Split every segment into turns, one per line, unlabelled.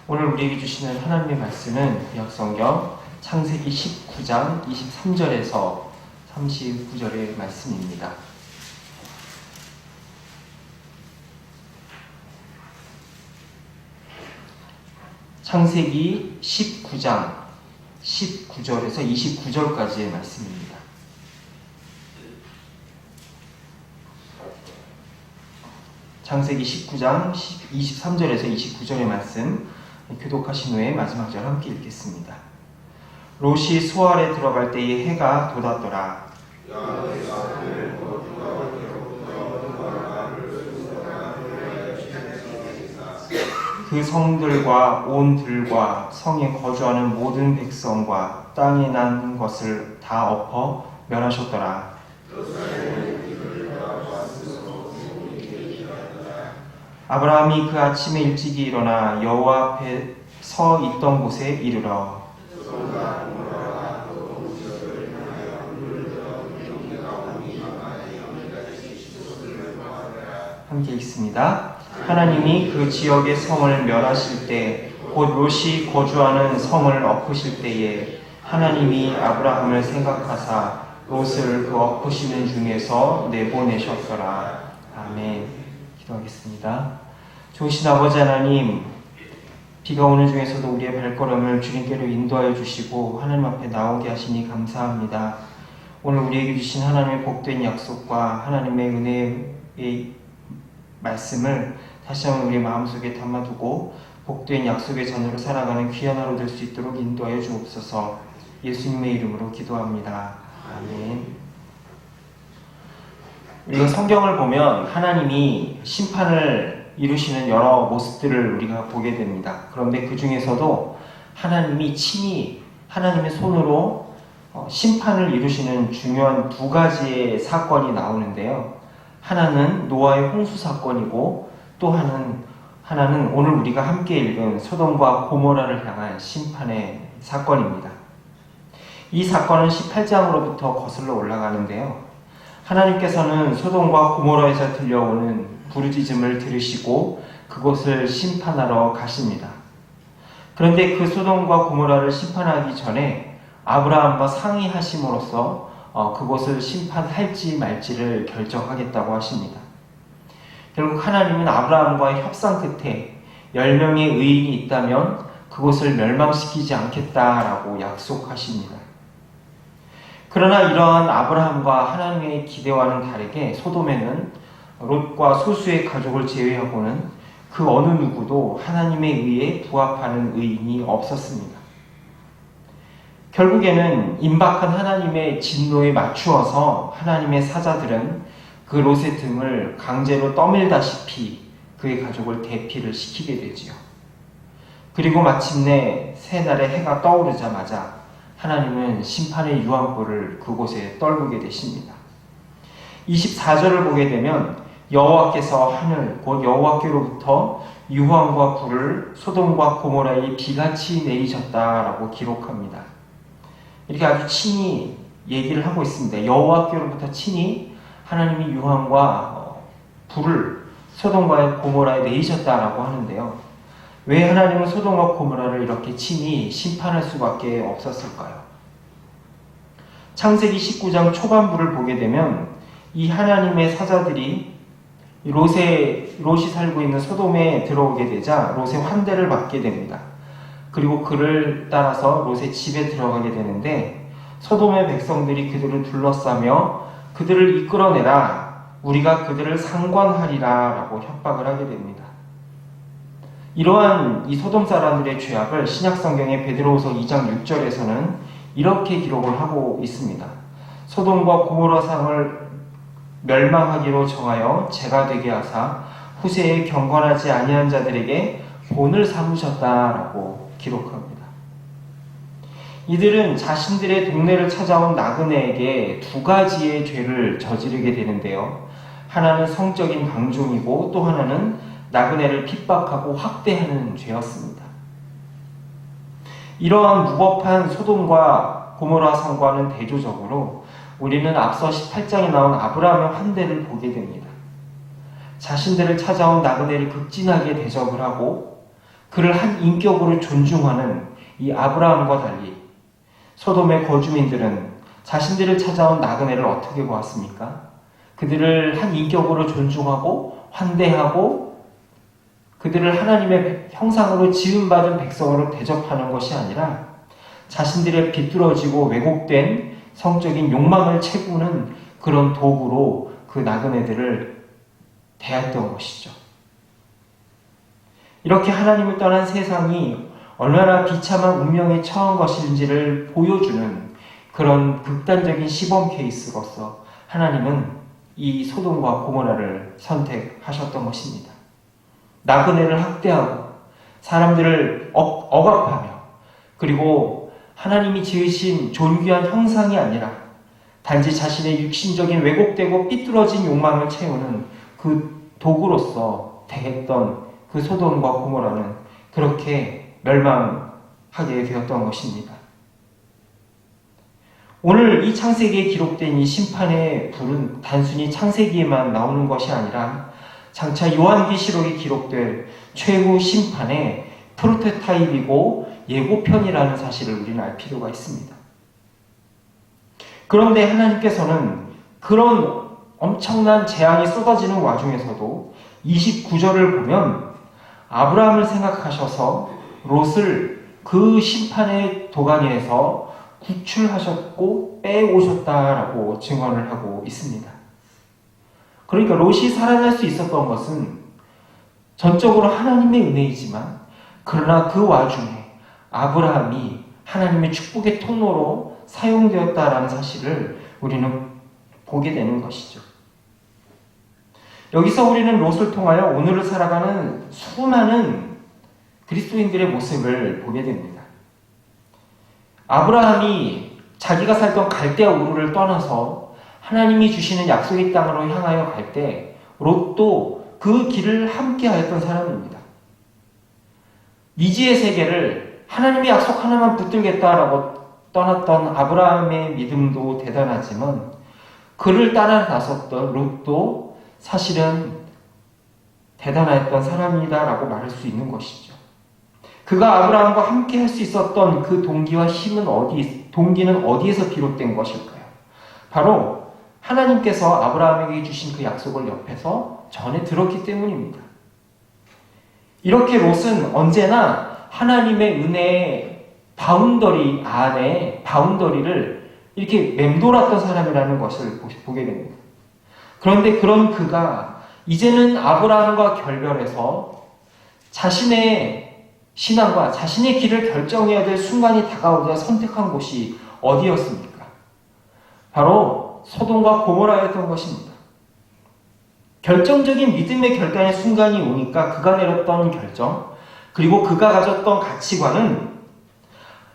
오늘 우리에게 주시는 하나님의 말씀은 구약성경 창세기 19장 23절에서 39절의 말씀입니다. 창세기 19장 19절에서 29절까지의 말씀입니다. 창세기 19장 23절에서 29절의 말씀 교독하신 후에 마지막 절 함께 읽겠습니다. 롯이 수알에 들어갈 때에 해가 돋았더라. 그 성들과 온 들과 성에 거주하는 모든 백성과 땅에 난 것을 다 엎어 멸하셨더라. 아브라함이 그 아침에 일찍이 일어나 여호와 앞에 서 있던 곳에 이르러 함께 읽습니다. 하나님이 그 지역의 성을 멸하실 때 곧 롯이 거주하는 성을 엎으실 때에 하나님이 아브라함을 생각하사 롯을 그 엎으시는 중에서 내보내셨더라. 아멘. 기도하겠습니다. 좋으신 아버지 하나님, 비가 오는 중에서도 우리의 발걸음을 주님께로 인도하여 주시고 하나님 앞에 나오게 하시니 감사합니다. 오늘 우리에게 주신 하나님의 복된 약속과 하나님의 은혜의 말씀을 다시 한번 우리 마음속에 담아두고 복된 약속의 자녀로 살아가는 귀한 하루 될 수 있도록 인도하여 주옵소서. 예수님의 이름으로 기도합니다. 아멘. 우리가 성경을 보면 하나님이 심판을 이루시는 여러 모습들을 우리가 보게 됩니다. 그런데 그 중에서도 하나님이 친히 하나님의 손으로 심판을 이루시는 중요한 두 가지의 사건이 나오는데요. 하나는 노아의 홍수 사건이고 또 하나는 오늘 우리가 함께 읽은 소돔과 고모라를 향한 심판의 사건입니다. 이 사건은 18장으로부터 거슬러 올라가는데요. 하나님께서는 소돔과 고모라에서 들려오는 부르짖음을 들으시고 그곳을 심판하러 가십니다. 그런데 그 소돔과 고모라를 심판하기 전에 아브라함과 상의하심으로써 그곳을 심판할지 말지를 결정하겠다고 하십니다. 결국 하나님은 아브라함과의 협상 끝에 10명의 의인이 있다면 그곳을 멸망시키지 않겠다라고 약속하십니다. 그러나 이러한 아브라함과 하나님의 기대와는 다르게 소돔에는 롯과 소수의 가족을 제외하고는 그 어느 누구도 하나님의 의에 부합하는 의인이 없었습니다. 결국에는 임박한 하나님의 진노에 맞추어서 하나님의 사자들은 그 롯의 등을 강제로 떠밀다시피 그의 가족을 대피를 시키게 되지요. 그리고 마침내 새날에 해가 떠오르자마자 하나님은 심판의 유황불을 그곳에 떨구게 되십니다. 24절을 보게 되면 여호와께서 하늘 곧 여호와께로부터 유황과 불을 소돔과 고모라에 비같이 내리셨다라고 기록합니다. 이렇게 아주 친히 얘기를 하고 있습니다. 여호와께로부터 친히 하나님이 유황과 불을 소돔과 고모라에 내리셨다라고 하는데요. 왜 하나님은 소돔과 고모라를 이렇게 친히 심판할 수밖에 없었을까요? 창세기 19장 초반부를 보게 되면 이 하나님의 사자들이 롯이 살고 있는 소돔에 들어오게 되자 롯의 환대를 받게 됩니다. 그리고 그를 따라서 롯의 집에 들어가게 되는데 소돔의 백성들이 그들을 둘러싸며 그들을 이끌어내라, 우리가 그들을 상관하리라 라고 협박을 하게 됩니다. 이러한 이 소돔 사람들의 죄악을 신약성경의 베드로후서 2장 6절에서는 이렇게 기록을 하고 있습니다. 소돔과 고모라 상을 멸망하기로 정하여 죄가 되게 하사 후세에 경건하지 아니한 자들에게 본을 삼으셨다라고 기록합니다. 이들은 자신들의 동네를 찾아온 나그네에게 두 가지의 죄를 저지르게 되는데요. 하나는 성적인 방종이고 또 하나는 나그네를 핍박하고 학대하는 죄였습니다. 이러한 무법한 소돔과 고모라 성과는 대조적으로 우리는 앞서 18장에 나온 아브라함의 환대를 보게 됩니다. 자신들을 찾아온 나그네를 극진하게 대접을 하고 그를 한 인격으로 존중하는 이 아브라함과 달리 소돔의 거주민들은 자신들을 찾아온 나그네를 어떻게 보았습니까? 그들을 한 인격으로 존중하고 환대하고 그들을 하나님의 형상으로 지음받은 백성으로 대접하는 것이 아니라 자신들의 비뚤어지고 왜곡된 성적인 욕망을 채우는 그런 도구로 그 나그네들을 대했던 것이죠. 이렇게 하나님을 떠난 세상이 얼마나 비참한 운명에 처한 것인지를 보여주는 그런 극단적인 시범 케이스로서 하나님은 이 소돔과 고모라를 선택하셨던 것입니다. 나그네를 학대하고 사람들을 억압하며 그리고 하나님이 지으신 존귀한 형상이 아니라 단지 자신의 육신적인 왜곡되고 삐뚤어진 욕망을 채우는 그 도구로서 대했던 그 소돔과 고모라는 그렇게 멸망하게 되었던 것입니다. 오늘 이 창세기에 기록된 이 심판의 불은 단순히 창세기에만 나오는 것이 아니라 장차 요한계시록에 기록될 최후 심판의 프로토타입이고 예고편이라는 사실을 우리는 알 필요가 있습니다. 그런데 하나님께서는 그런 엄청난 재앙이 쏟아지는 와중에서도 29절을 보면 아브라함을 생각하셔서 롯을 그 심판의 도가니에서 구출하셨고 빼오셨다라고 증언을 하고 있습니다. 그러니까 롯이 살아날 수 있었던 것은 전적으로 하나님의 은혜이지만 그러나 그 와중에 아브라함이 하나님의 축복의 통로로 사용되었다라는 사실을 우리는 보게 되는 것이죠. 여기서 우리는 롯을 통하여 오늘을 살아가는 수많은 그리스도인들의 모습을 보게 됩니다. 아브라함이 자기가 살던 갈대아 우르를 떠나서 하나님이 주시는 약속의 땅으로 향하여 갈 때 롯도 그 길을 함께 하였던 사람입니다. 미지의 세계를 하나님의 약속 하나만 붙들겠다라고 떠났던 아브라함의 믿음도 대단하지만 그를 따라 나섰던 롯도 사실은 대단했던 사람이다라고 말할 수 있는 것이죠. 그가 아브라함과 함께 할 수 있었던 그 동기와 힘은 동기는 어디에서 비롯된 것일까요? 바로 하나님께서 아브라함에게 주신 그 약속을 옆에서 전해 들었기 때문입니다. 이렇게 롯은 언제나 하나님의 은혜의 바운더리 안에 바운더리를 이렇게 맴돌았던 사람이라는 것을 보게 됩니다. 그런데 그런 그가 이제는 아브라함과 결별해서 자신의 신앙과 자신의 길을 결정해야 될 순간이 다가오자 선택한 곳이 어디였습니까? 바로 소돔과 고모라였던 것입니다. 결정적인 믿음의 결단의 순간이 오니까 그가 내렸던 결정, 그리고 그가 가졌던 가치관은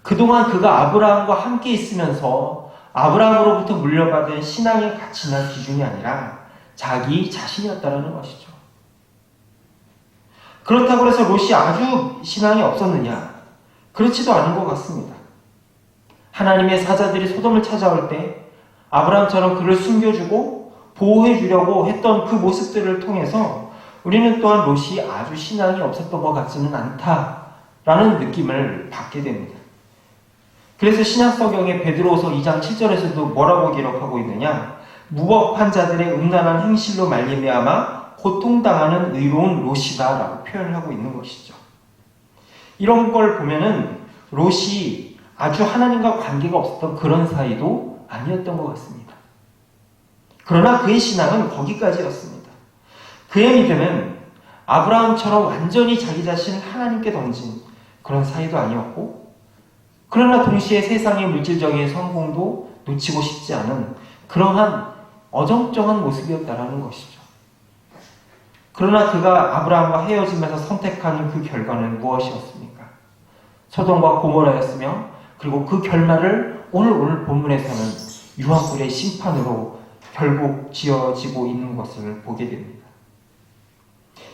그동안 그가 아브라함과 함께 있으면서 아브라함으로부터 물려받은 신앙의 가치나 기준이 아니라 자기 자신이었다는 것이죠. 그렇다고 해서 롯이 아주 신앙이 없었느냐? 그렇지도 않은 것 같습니다. 하나님의 사자들이 소돔을 찾아올 때 아브라함처럼 그를 숨겨주고 보호해주려고 했던 그 모습들을 통해서 우리는 또한 롯이 아주 신앙이 없었던 것 같지는 않다라는 느낌을 받게 됩니다. 그래서 신약성경의 베드로후서 2장 7절에서도 뭐라고 기록하고 있느냐? 무법한 자들의 음란한 행실로 말미암아 고통당하는 의로운 롯이다 라고 표현을 하고 있는 것이죠. 이런 걸 보면은 롯이 아주 하나님과 관계가 없었던 그런 사이도 아니었던 것 같습니다. 그러나 그의 신앙은 거기까지였습니다. 그의 믿음은 아브라함처럼 완전히 자기 자신을 하나님께 던진 그런 사이도 아니었고, 그러나 동시에 세상의 물질적인 성공도 놓치고 싶지 않은 그러한 어정쩡한 모습이었다라는 것이죠. 그러나 그가 아브라함과 헤어지면서 선택하는 그 결과는 무엇이었습니까? 소돔과 고모라였으며, 그리고 그 결말을 오늘 본문에서는 유황불의 심판으로 결국 지어지고 있는 것을 보게 됩니다.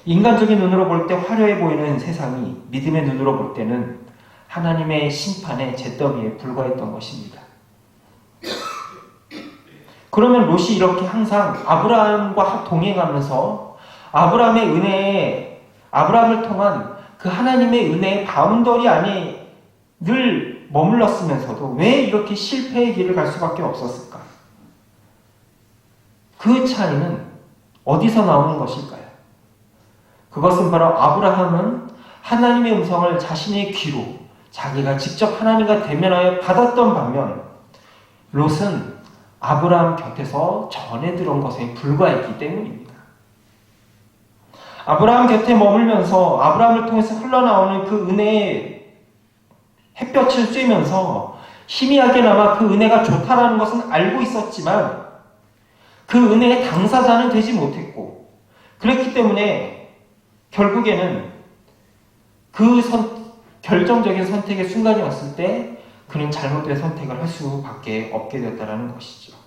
인간적인 눈으로 볼 때 화려해 보이는 세상이 믿음의 눈으로 볼 때는 하나님의 심판의 잿더미에 불과했던 것입니다. 그러면 롯이 이렇게 항상 아브라함과 동행하면서 아브라함의 은혜에 아브라함을 통한 그 하나님의 은혜의 바운더리 안에 늘 머물렀으면서도 왜 이렇게 실패의 길을 갈 수밖에 없었을까? 그 차이는 어디서 나오는 것일까요? 그것은 바로 아브라함은 하나님의 음성을 자신의 귀로 자기가 직접 하나님과 대면하여 받았던 반면 롯은 아브라함 곁에서 전해 들은 것에 불과했기 때문입니다. 아브라함 곁에 머물면서 아브라함을 통해서 흘러나오는 그 은혜의 햇볕을 쬐면서 희미하게나마 그 은혜가 좋다라는 것은 알고 있었지만 그 은혜의 당사자는 되지 못했고 그랬기 때문에 결국에는 그 결정적인 선택의 순간이 왔을 때 그는 잘못된 선택을 할 수밖에 없게 됐다는 것이죠.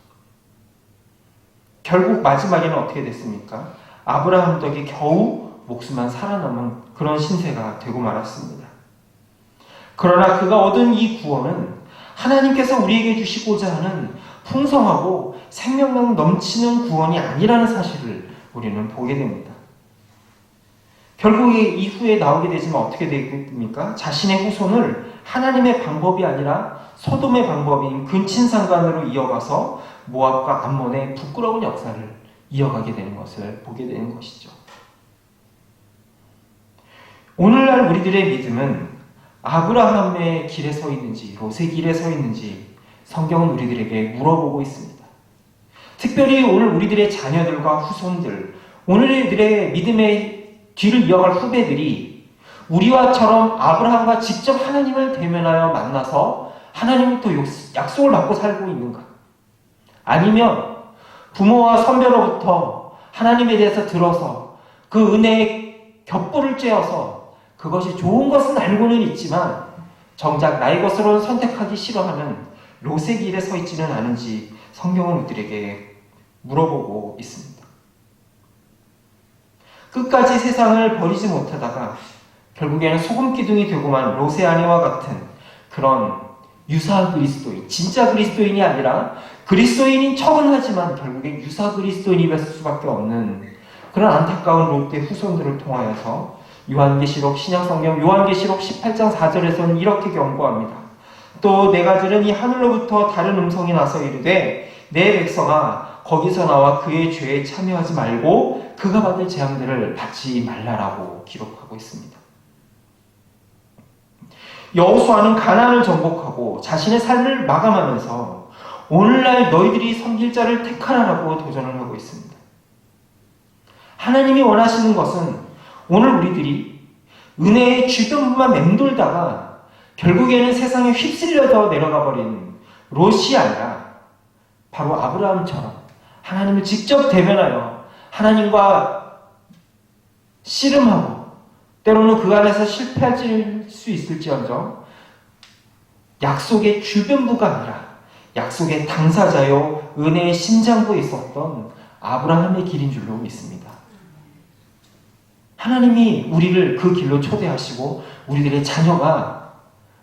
결국 마지막에는 어떻게 됐습니까? 아브라함 덕에 겨우 목숨만 살아남은 그런 신세가 되고 말았습니다. 그러나 그가 얻은 이 구원은 하나님께서 우리에게 주시고자 하는 풍성하고 생명력 넘치는 구원이 아니라는 사실을 우리는 보게 됩니다. 결국 이후에 나오게 되지만 어떻게 되겠습니까? 자신의 후손을 하나님의 방법이 아니라 소돔의 방법인 근친상간으로 이어가서 모압과 암몬의 부끄러운 역사를 이어가게 되는 것을 보게 되는 것이죠. 오늘날 우리들의 믿음은 아브라함의 길에 서 있는지 롯의 길에 서 있는지 성경은 우리들에게 물어보고 있습니다. 특별히 오늘 우리들의 자녀들과 후손들, 오늘들의 믿음의 뒤를 이어갈 후배들이 우리와처럼 아브라함과 직접 하나님을 대면하여 만나서 하나님부터 약속을 받고 살고 있는가? 아니면 부모와 선배로부터 하나님에 대해서 들어서 그 은혜의 겹불을 쬐어서 그것이 좋은 것은 알고는 있지만 정작 나의 것으로 선택하기 싫어하는 롯의 길에 서 있지는 않은지 성경은 우리들에게 물어보고 있습니다. 끝까지 세상을 버리지 못하다가 결국에는 소금기둥이 되고만 롯의 아내와 같은 그런 유사 그리스도인, 진짜 그리스도인이 아니라 그리스도인인 척은 하지만 결국엔 유사 그리스도인이 될 수밖에 없는 그런 안타까운 롯의 후손들을 통하여서 요한계시록 신약성경 요한계시록 18장 4절에서는 이렇게 경고합니다. 또 내가 들은 이 하늘로부터 다른 음성이 나서 이르되 내 백성아 거기서 나와 그의 죄에 참여하지 말고 그가 받을 재앙들을 받지 말라라고 기록하고 있습니다. 여호수아는 가나안을 정복하고 자신의 삶을 마감하면서 오늘날 너희들이 섬길 자를 택하라라고 도전을 하고 있습니다. 하나님이 원하시는 것은 오늘 우리들이 은혜의 주변부만 맴돌다가 결국에는 세상에 휩쓸려서 내려가 버린 롯이 아니라 바로 아브라함처럼 하나님을 직접 대면하여 하나님과 씨름하고 때로는 그 안에서 실패할 수 있을지언정 약속의 주변부가 아니라 약속의 당사자요 은혜의 심장부에 있었던 아브라함의 길인 줄로 믿습니다. 하나님이 우리를 그 길로 초대하시고 우리들의 자녀가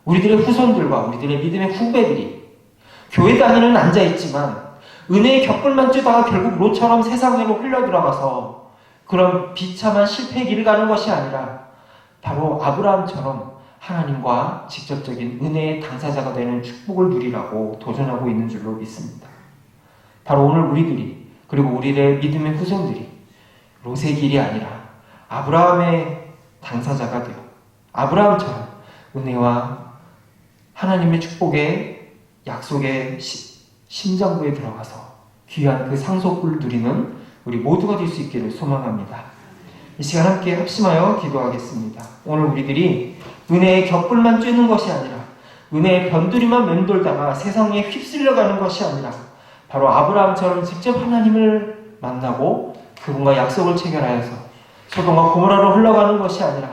우리들의 후손들과 우리들의 믿음의 후배들이 교회 다니는 앉아있지만 은혜의 격불만 쬐다가 결국 롯처럼 세상으로 흘러들어가서 그런 비참한 실패의 길을 가는 것이 아니라 바로 아브라함처럼 하나님과 직접적인 은혜의 당사자가 되는 축복을 누리라고 도전하고 있는 줄로 믿습니다. 바로 오늘 우리들이 그리고 우리의 믿음의 후손들이 롯의 길이 아니라 아브라함의 당사자가 되어 아브라함처럼 은혜와 하나님의 축복의 약속의 심장부에 들어가서 귀한 그 상속을 누리는 우리 모두가 될 수 있기를 소망합니다. 이 시간 함께 합심하여 기도하겠습니다. 오늘 우리들이 은혜의 겹불만 쬐는 것이 아니라 은혜의 변두리만 맴돌다가 세상에 휩쓸려가는 것이 아니라 바로 아브라함처럼 직접 하나님을 만나고 그분과 약속을 체결하여서 소돔과 고모라로 흘러가는 것이 아니라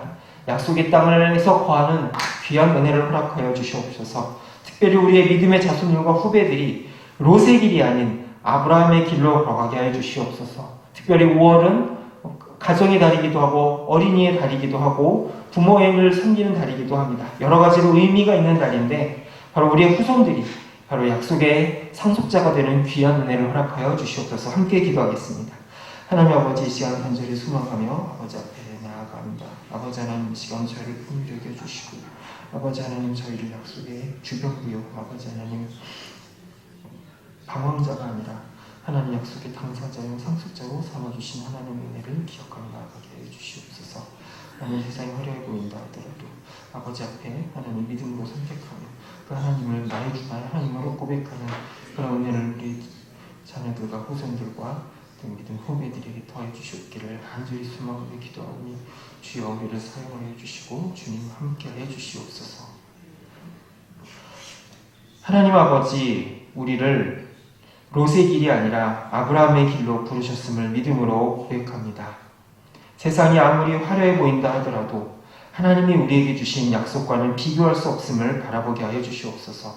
약속의 땅에서 거하는 귀한 은혜를 허락하여 주시옵소서. 특별히 우리의 믿음의 자손들과 후배들이 롯의 길이 아닌 아브라함의 길로 걸어가게 하여 주시옵소서. 특별히 5월은 가정의 달이기도 하고 어린이의 달이기도 하고 부모님을 섬기는 달이기도 합니다. 여러 가지로 의미가 있는 달인데 바로 우리의 후손들이 바로 약속의 상속자가 되는 귀한 은혜를 허락하여 주시옵소서. 함께 기도하겠습니다. 하나님 아버지 이 시간 간절히 소망하며 아버지 앞에 나아갑니다. 아버지 하나님, 이 시간 저희를 풍족해 주시고, 아버지 하나님, 저희를 약속의 주병구요, 아버지 하나님, 방황자가 아니라 하나님 약속의 당사자요 상속자로 삼아주신 하나님의 은혜를 기억하며 나아가게 해주시옵소서. 나는 세상이 화려해 보인다 하더라도 아버지 앞에 하나님 믿음으로 선택하며 그 하나님을 나의 주 나의 하나님으로 고백하는 그런 은혜를 우리 자녀들과 후손들과 또 믿음 후배들에게 더해 주시옵기를 간절히 소망하며 기도하오니 주여 우리를 사용하여 주시고 주님 함께하여 주시옵소서. 하나님 아버지, 우리를 롯의 길이 아니라 아브라함의 길로 부르셨음을 믿음으로 고백합니다. 세상이 아무리 화려해 보인다 하더라도 하나님이 우리에게 주신 약속과는 비교할 수 없음을 바라보게 하여 주시옵소서.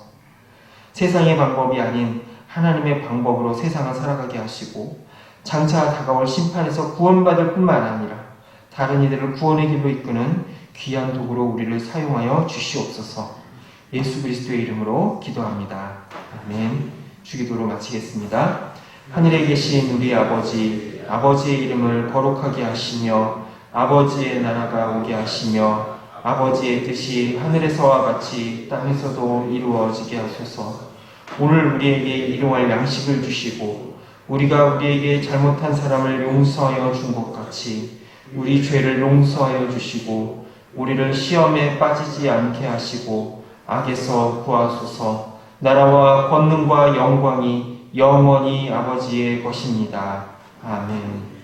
세상의 방법이 아닌 하나님의 방법으로 세상을 살아가게 하시고 장차 다가올 심판에서 구원받을 뿐만 아니라 다른 이들을 구원의 길로 이끄는 귀한 도구로 우리를 사용하여 주시옵소서. 예수 그리스도의 이름으로 기도합니다. 아멘. 주기도로 마치겠습니다. 하늘에 계신 우리 아버지, 아버지의 이름을 거룩하게 하시며 아버지의 나라가 오게 하시며 아버지의 뜻이 하늘에서와 같이 땅에서도 이루어지게 하소서. 오늘 우리에게 일용할 양식을 주시고 우리가 우리에게 잘못한 사람을 용서하여 준 것 같이 우리 죄를 용서하여 주시고 우리를 시험에 빠지지 않게 하시고 악에서 구하소서. 나라와 권능과 영광이 영원히 아버지의 것입니다. 아멘.